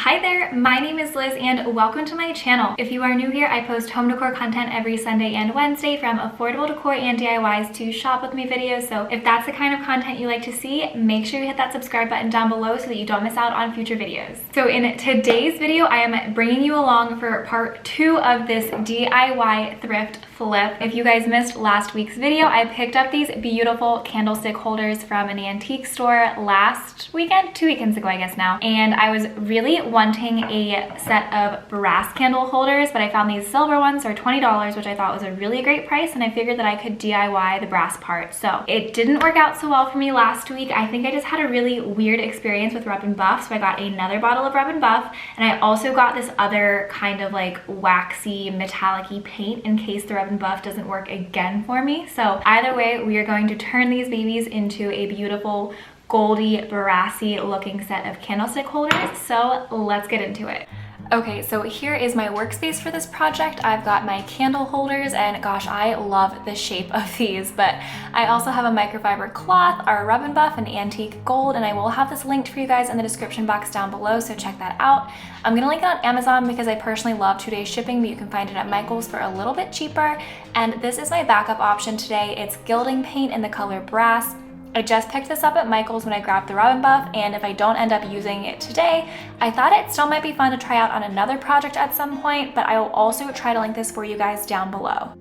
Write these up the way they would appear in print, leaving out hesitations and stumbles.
Hi there, my name is Liz and welcome to my channel. If you are new here, I post home decor content every Sunday and Wednesday, from affordable decor and DIYs to shop with me videos. So if that's the kind of content you like to see, make sure you hit that subscribe button down below so that you don't miss out on future videos. So in today's video, I am bringing you along for part 2 of this DIY thrift flip. If you guys missed last week's video, I picked up these beautiful candlestick holders from an antique store last weekend, 2 weekends ago I guess now, and I was really wanting a set of brass candle holders, but I found these silver ones for $20, which I thought was a really great price, and I figured that I could DIY the brass part. So it didn't work out so well for me last week. I think I just had a really weird experience with Rub and Buff, so I got another bottle of Rub and Buff, and I also got this other kind of like waxy metallic-y paint in case the Rub and Buff doesn't work again for me. So either way, we are going to turn these babies into a beautiful goldy, brassy looking set of candlestick holders. So let's get into it. Okay, so here is my workspace for this project. I've got my candle holders, and gosh, I love the shape of these, but I also have a microfiber cloth, our Rub and Buff, and antique gold, and I will have this linked for you guys in the description box down below, so check that out. I'm gonna link it on Amazon because I personally love 2-day shipping, but you can find it at Michael's for a little bit cheaper. And this is my backup option today. It's gilding paint in the color brass. I just picked this up at Michael's when I grabbed the Rub and Buff, and if I don't end up using it today, I thought it still might be fun to try out on another project at some point, but I will also try to link this for you guys down below.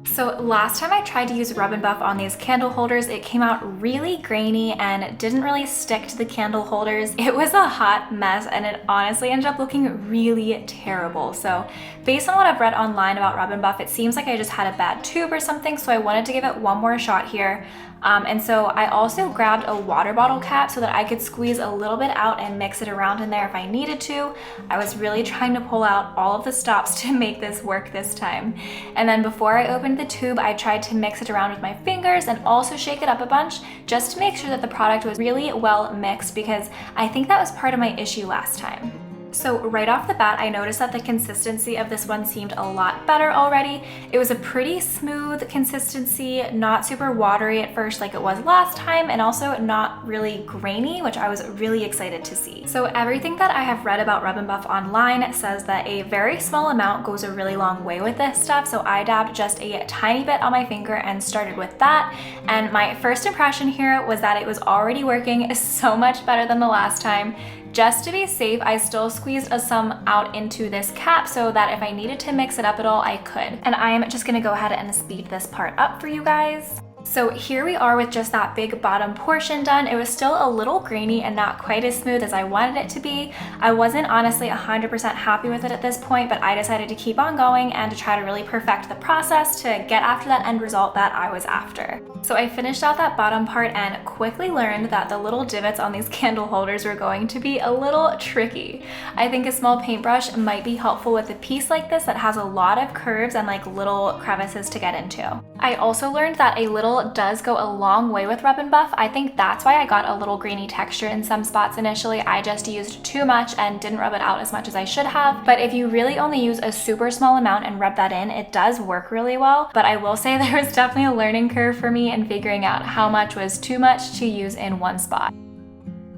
So last time I tried to use Rub and Buff on these candle holders, it came out really grainy and didn't really stick to the candle holders. It was a hot mess, and it honestly ended up looking really terrible. So based on what I've read online about Rub and Buff, it seems like I just had a bad tube or something, so I wanted to give it one more shot here. And so I also grabbed a water bottle cap so that I could squeeze a little bit out and mix it around in there if I needed to. I was really trying to pull out all of the stops to make this work this time. And then before I opened the tube, I tried to mix it around with my fingers and also shake it up a bunch just to make sure that the product was really well mixed, because I think that was part of my issue last time. So right off the bat, I noticed that the consistency of this one seemed a lot better already. It was a pretty smooth consistency, not super watery at first like it was last time, and also not really grainy, which I was really excited to see. So everything that I have read about Rub and Buff online says that a very small amount goes a really long way with this stuff, so I dabbed just a tiny bit on my finger and started with that. And my first impression here was that it was already working so much better than the last time. Just to be safe, I still squeezed some out into this cap so that if I needed to mix it up at all, I could. And I am just gonna go ahead and speed this part up for you guys. So here we are with just that big bottom portion done. It was still a little grainy and not quite as smooth as I wanted it to be. I wasn't honestly 100% happy with it at this point, but I decided to keep on going and to try to really perfect the process to get after that end result that I was after. So I finished out that bottom part and quickly learned that the little divots on these candle holders were going to be a little tricky. I think a small paintbrush might be helpful with a piece like this that has a lot of curves and like little crevices to get into. I also learned that a little does go a long way with Rub and Buff. I think that's why I got a little grainy texture in some spots initially. I just used too much and didn't rub it out as much as I should have. But if you really only use a super small amount and rub that in, it does work really well. But I will say there was definitely a learning curve for me in figuring out how much was too much to use in one spot.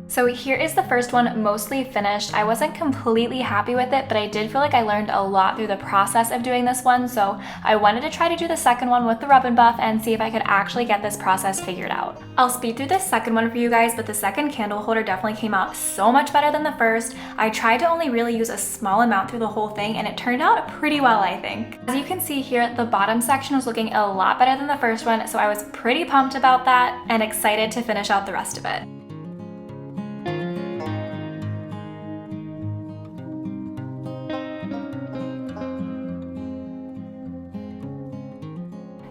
So here is the first one mostly finished. I wasn't completely happy with it, but I did feel like I learned a lot through the process of doing this one, so I wanted to try to do the second one with the Rub and Buff and see if I could actually get this process figured out. I'll speed through this second one for you guys, but the second candle holder definitely came out so much better than the first. I tried to only really use a small amount through the whole thing, and it turned out pretty well, I think. As you can see here, the bottom section was looking a lot better than the first one, so I was pretty pumped about that and excited to finish out the rest of it.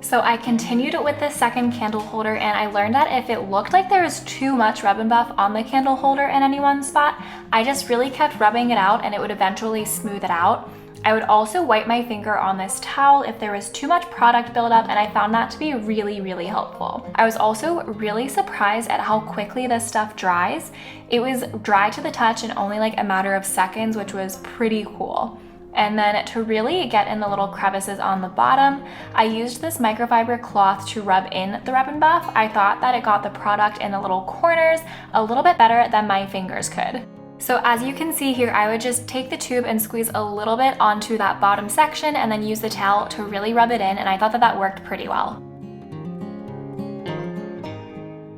So I continued with the second candle holder, and I learned that if it looked like there was too much Rub and Buff on the candle holder in any one spot, I just really kept rubbing it out and it would eventually smooth it out. I would also wipe my finger on this towel if there was too much product buildup, and I found that to be really, really helpful. I was also really surprised at how quickly this stuff dries. It was dry to the touch in only like a matter of seconds, which was pretty cool. And then to really get in the little crevices on the bottom, I used this microfiber cloth to rub in the Rub and Buff. I thought that it got the product in the little corners a little bit better than my fingers could. So as you can see here, I would just take the tube and squeeze a little bit onto that bottom section and then use the towel to really rub it in, and I thought that that worked pretty well.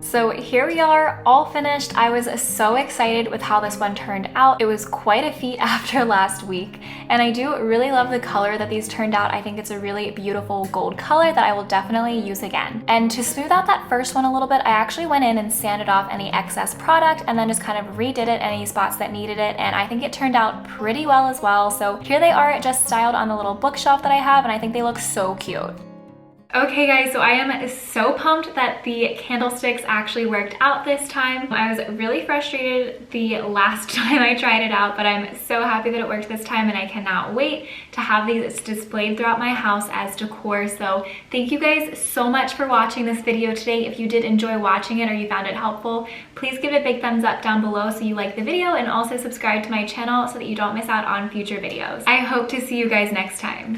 So here we are, all finished. I was so excited with how this one turned out. It was quite a feat after last week, and I do really love the color that these turned out. I think it's a really beautiful gold color that I will definitely use again. And to smooth out that first one a little bit, I actually went in and sanded off any excess product and then just kind of redid it any spots that needed it, and I think it turned out pretty well as well. So here they are, just styled on the little bookshelf that I have, and I think they look so cute. Okay guys, so I am so pumped that the candlesticks actually worked out this time. I was really frustrated the last time I tried it out, but I'm so happy that it worked this time, and I cannot wait to have these displayed throughout my house as decor. So thank you guys so much for watching this video today. If you did enjoy watching it or you found it helpful, please give it a big thumbs up down below so you like the video, and also subscribe to my channel so that you don't miss out on future videos. I hope to see you guys next time.